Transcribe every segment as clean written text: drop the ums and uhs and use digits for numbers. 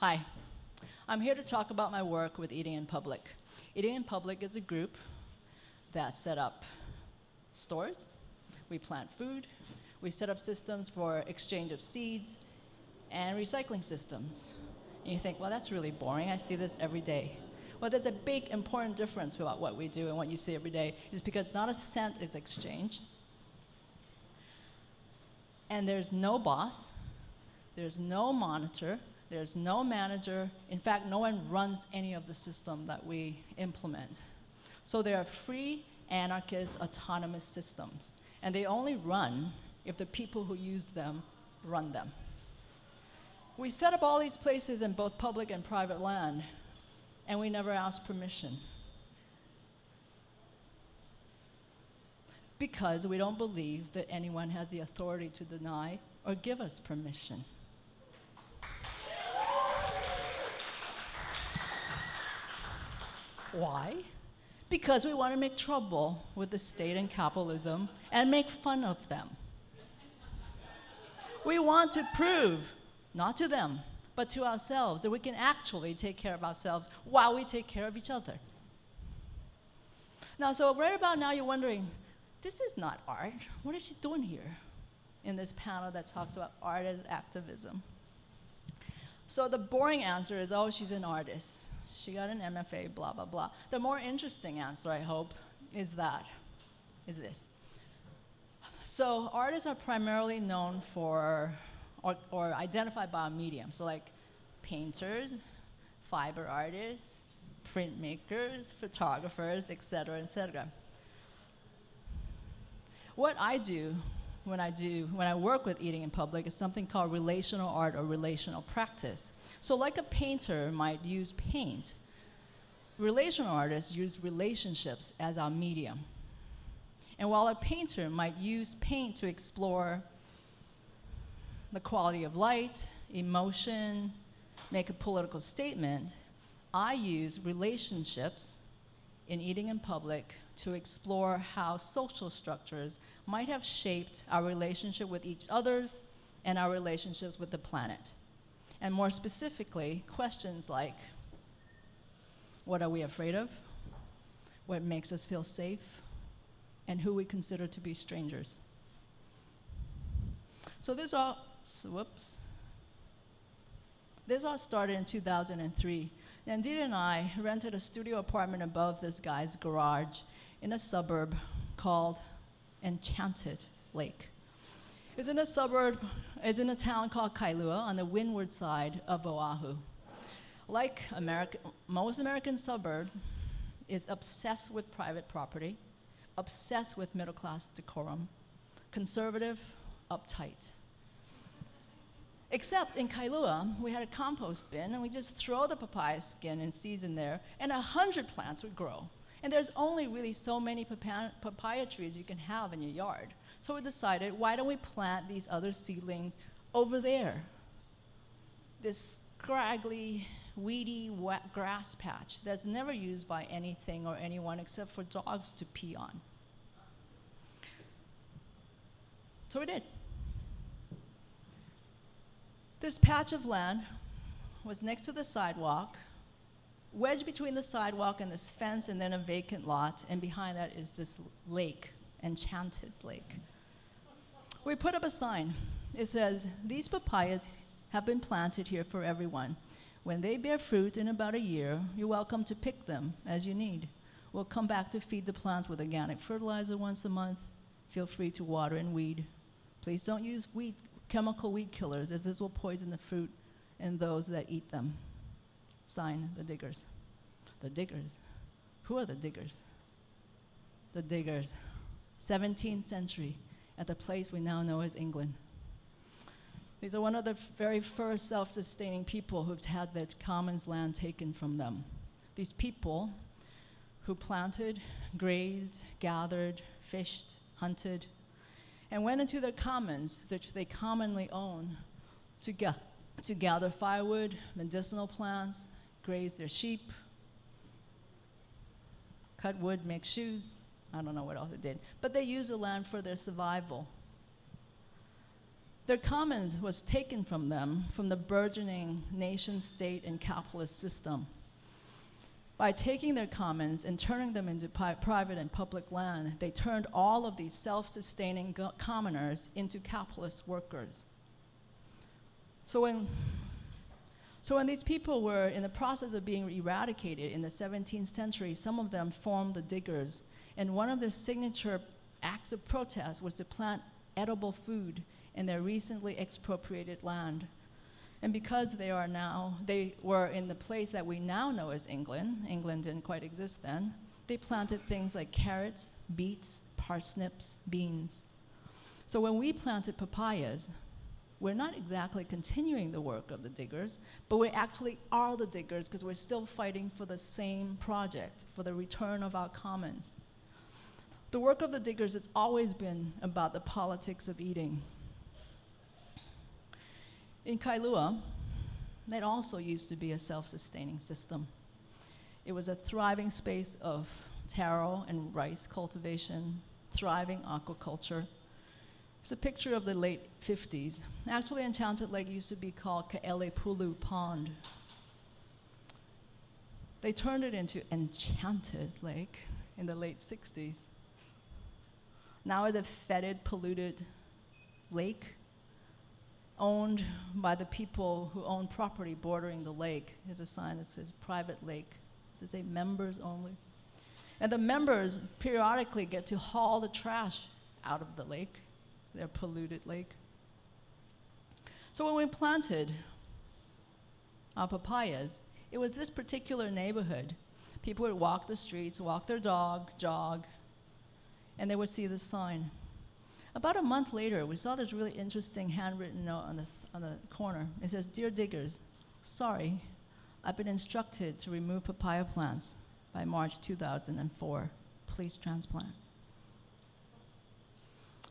Hi, I'm here to talk about my work with Eating in Public. Eating in Public is a group that set up stores, we plant food, we set up systems for exchange of seeds, and recycling systems. And you think, well, that's really boring, I see this every day. Well, there's a big, important difference about what we do and what you see every day, is because it's not a cent it's exchanged, and there's no boss, there's no monitor, there's no manager. In fact, no one runs any of the system that we implement. So they are free, anarchist, autonomous systems. And they only run if the people who use them run them. We set up all these places in both public and private land, and we never ask permission. Because we don't believe that anyone has the authority to deny or give us permission. Why? Because we want to make trouble with the state and capitalism and make fun of them. We want to prove, not to them, but to ourselves, that we can actually take care of ourselves while we take care of each other. Now, so right about now you're wondering, this is not art. What is she doing here in this panel that talks about art as activism? So the boring answer is, oh, she's an artist. She got an MFA, blah, blah, blah. The more interesting answer, I hope, is this. So artists are primarily known for, or identified by a medium. So like painters, fiber artists, printmakers, photographers, et cetera, et cetera. What I do when I work with Eating in Public is something called relational art or relational practice. So like a painter might use paint, relational artists use relationships as our medium. And while a painter might use paint to explore the quality of light, emotion, make a political statement, I use relationships in Eating in Public to explore how social structures might have shaped our relationship with each other and our relationships with the planet. And more specifically, questions like, what are we afraid of? What makes us feel safe? And who we consider to be strangers. So this all started in 2003. Nandita and I rented a studio apartment above this guy's garage in a suburb called Enchanted Lake. It's in a town called Kailua on the windward side of Oahu. Like most American suburbs, is obsessed with private property, obsessed with middle-class decorum, conservative, uptight. Except in Kailua, we had a compost bin, and we just throw the papaya skin and seeds in there, and 100 plants would grow. And there's only really so many papaya trees you can have in your yard. So we decided, why don't we plant these other seedlings over there? This scraggly, weedy, wet grass patch that's never used by anything or anyone except for dogs to pee on. So we did. This patch of land was next to the sidewalk, wedged between the sidewalk and this fence and then a vacant lot, and behind that is this lake, Enchanted Lake. We put up a sign. It says, these papayas have been planted here for everyone. When they bear fruit in about a year, you're welcome to pick them as you need. We'll come back to feed the plants with organic fertilizer once a month. Feel free to water and weed. Please don't use chemical weed killers, as this will poison the fruit and those that eat them. Sign, the diggers. The diggers? Who are the diggers? The diggers. 17th century, at the place we now know as England. These are one of the very first self-sustaining people who've had their commons land taken from them. These people who planted, grazed, gathered, fished, hunted, and went into their commons, which they commonly own, to gather firewood, medicinal plants, graze their sheep, cut wood, make shoes. I don't know what else it did. But they used the land for their survival. Their commons was taken from them from the burgeoning nation state and capitalist system. By taking their commons and turning them into private and public land, they turned all of these self-sustaining commoners into capitalist workers. So when these people were in the process of being eradicated in the 17th century, some of them formed the diggers, and one of their signature acts of protest was to plant edible food in their recently expropriated land. And because they were in the place that we now know as England didn't quite exist then, they planted things like carrots, beets, parsnips, beans. So when we planted papayas, we're not exactly continuing the work of the diggers, but we actually are the diggers because we're still fighting for the same project, for the return of our commons. The work of the diggers has always been about the politics of eating. In Kailua, that also used to be a self-sustaining system. It was a thriving space of taro and rice cultivation, thriving aquaculture. It's a picture of the late 50s. Actually, Enchanted Lake used to be called Ka'elepulu Pond. They turned it into Enchanted Lake in the late 60s. Now it's a fetid, polluted lake owned by the people who own property bordering the lake. There's a sign that says private lake. It says members only. And the members periodically get to haul the trash out of the lake, their polluted lake. So when we planted our papayas, it was this particular neighborhood. People would walk the streets, walk their dog, jog, and they would see this sign. About a month later, we saw this really interesting handwritten note on the corner. It says, "Dear diggers, sorry, I've been instructed to remove papaya plants by March 2004. Please transplant."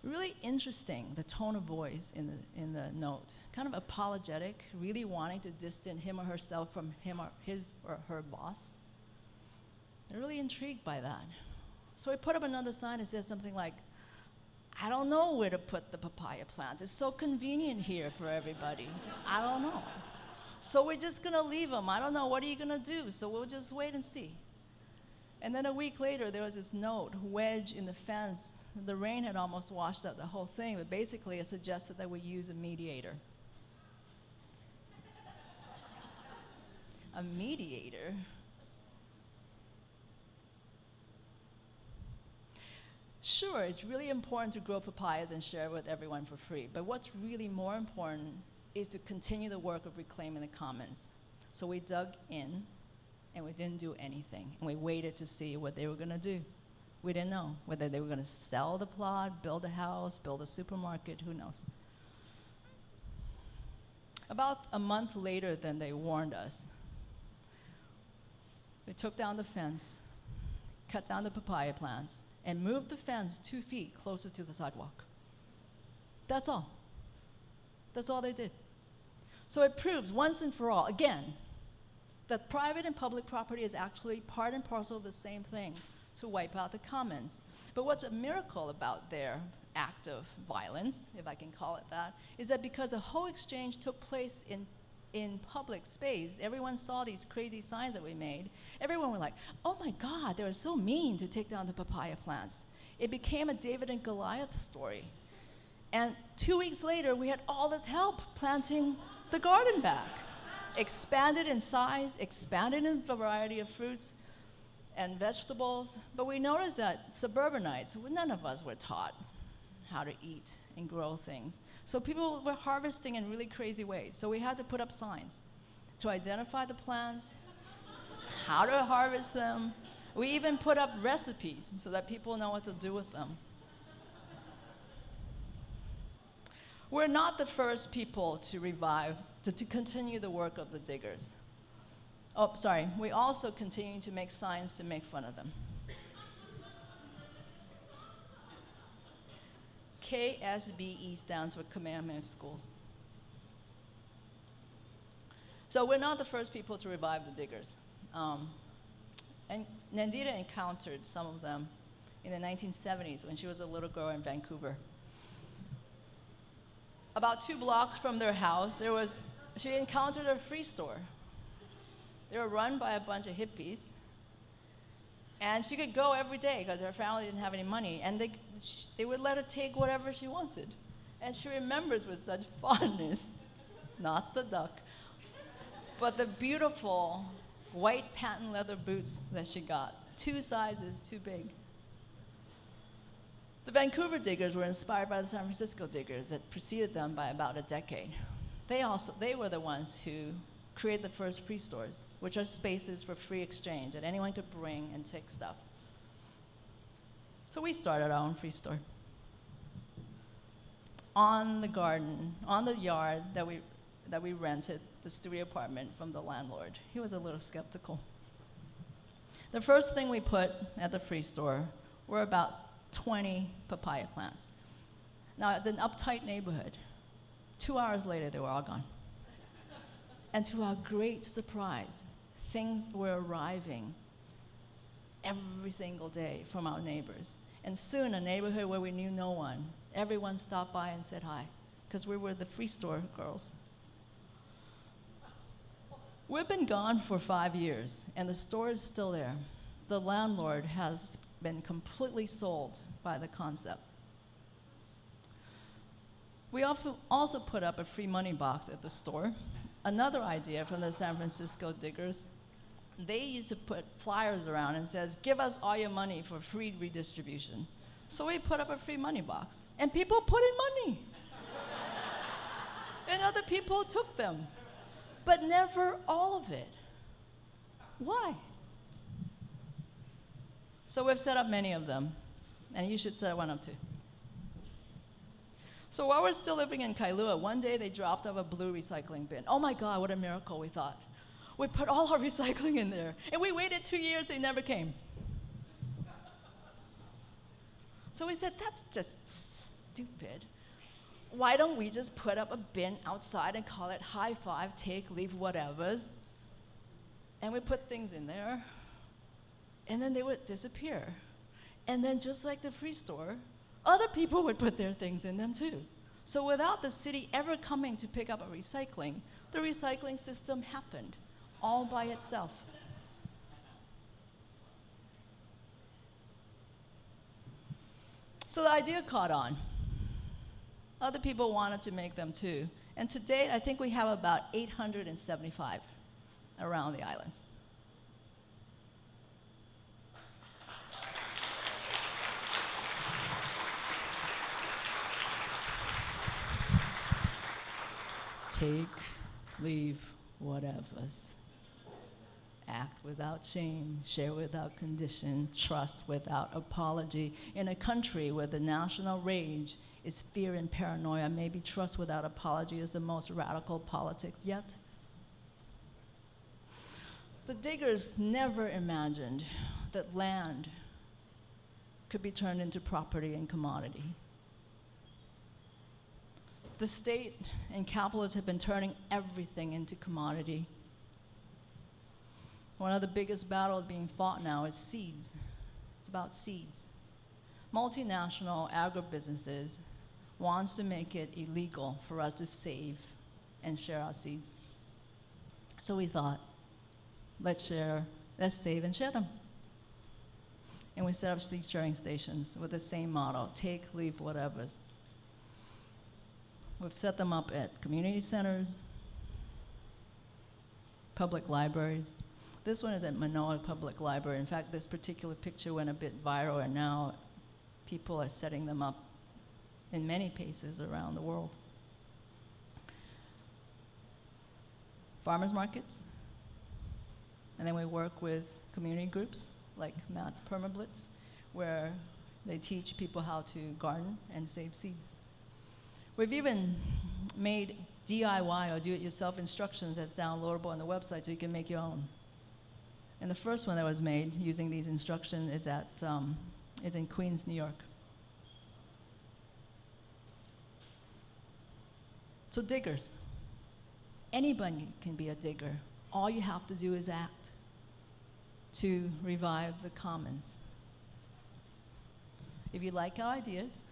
Really interesting, the tone of voice in the note. Kind of apologetic, really wanting to distance him or herself from his or her boss. They're really intrigued by that. So we put up another sign that says something like, "I don't know where to put the papaya plants. It's so convenient here for everybody. I don't know. So we're just gonna leave them. I don't know, what are you gonna do? So we'll just wait and see." And then a week later, there was this note wedged in the fence. The rain had almost washed out the whole thing, but basically it suggested that we use a mediator. A mediator? Sure, it's really important to grow papayas and share it with everyone for free, but what's really more important is to continue the work of reclaiming the commons. So we dug in, and we didn't do anything, and we waited to see what they were going to do. We didn't know whether they were going to sell the plot, build a house, build a supermarket, who knows. About a month later than they warned us, we took down the fence, cut down the papaya plants, and moved the fence 2 feet closer to the sidewalk. That's all. That's all they did. So it proves once and for all, again, that private and public property is actually part and parcel of the same thing, to wipe out the commons. But what's a miracle about their act of violence, if I can call it that, is that because the whole exchange took place in public space, everyone saw these crazy signs that we made. Everyone was like, "Oh my God, they were so mean to take down the papaya plants." It became a David and Goliath story. And 2 weeks later, we had all this help planting the garden back. Expanded in size, expanded in variety of fruits and vegetables. But we noticed that suburbanites, none of us were taught how to eat and grow things. So people were harvesting in really crazy ways. So we had to put up signs to identify the plants, how to harvest them. We even put up recipes so that people know what to do with them. We're not the first people to to continue the work of the diggers. Oh, sorry, we also continue to make signs to make fun of them. KSBE stands for Kamehameha Schools. So we're not the first people to revive the diggers. And Nandita encountered some of them in the 1970s when she was a little girl in Vancouver. about 2 blocks from their house, she encountered a free store. They were run by a bunch of hippies. And she could go every day because her family didn't have any money. And they would let her take whatever she wanted. And she remembers with such fondness, not the duck, but the beautiful white patent leather boots that she got, 2 sizes too big. The Vancouver diggers were inspired by the San Francisco diggers that preceded them by about a decade. They were the ones who created the first free stores, which are spaces for free exchange that anyone could bring and take stuff. So we started our own free store. On the yard that we rented the studio apartment from the landlord. He was a little skeptical. The first thing we put at the free store were about 20 papaya plants. Now, it's an uptight neighborhood. 2 hours later, they were all gone. And to our great surprise, things were arriving every single day from our neighbors. And soon, a neighborhood where we knew no one, everyone stopped by and said hi, because we were the free store girls. We've been gone for 5 years, and the store is still there. The landlord has been completely sold by the concept. We also put up a free money box at the store. Another idea from the San Francisco diggers. They used to put flyers around and says, "Give us all your money for free redistribution." So we put up a free money box, and people put in money. And other people took them, but never all of it. Why? So we've set up many of them, and you should set one up too. So while we're still living in Kailua, one day they dropped off a blue recycling bin. Oh my God, what a miracle, we thought. We put all our recycling in there, and we waited 2 years, they never came. So we said, that's just stupid. Why don't we just put up a bin outside and call it high five, take, leave, whatevers? And we put things in there, and then they would disappear. And then just like the free store, other people would put their things in them too. So without the city ever coming to pick up a recycling, the recycling system happened all by itself. So the idea caught on. Other people wanted to make them too. And to date, I think we have about 875 around the islands. Take, leave, whatevers. Act without shame, share without condition, trust without apology. In a country where the national rage is fear and paranoia, maybe trust without apology is the most radical politics yet. The diggers never imagined that land could be turned into property and commodity. The state and capitalists have been turning everything into commodity. One of the biggest battles being fought now is seeds. It's about seeds. Multinational agribusinesses wants to make it illegal for us to save and share our seeds. So we thought, let's save and share them. And we set up seed sharing stations with the same model, take, leave, whatevers. We've set them up at community centers, public libraries. This one is at Manoa Public Library. In fact, this particular picture went a bit viral, and now people are setting them up in many places around the world. Farmers markets, and then we work with community groups like Matt's Permablitz, where they teach people how to garden and save seeds. We've even made DIY or do-it-yourself instructions that's downloadable on the website so you can make your own. And the first one that was made using these instructions is in Queens, New York. So diggers, anybody can be a digger. All you have to do is act to revive the commons. If you like our ideas,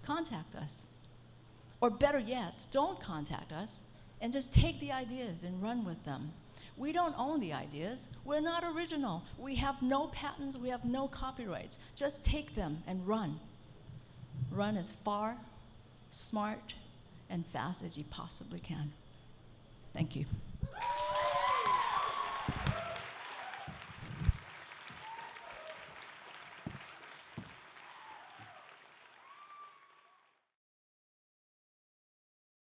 contact us. Or better yet, don't contact us and just take the ideas and run with them. We don't own the ideas. We're not original. We have no patents. We have no copyrights. Just take them and run. Run as far, smart, and fast as you possibly can. Thank you.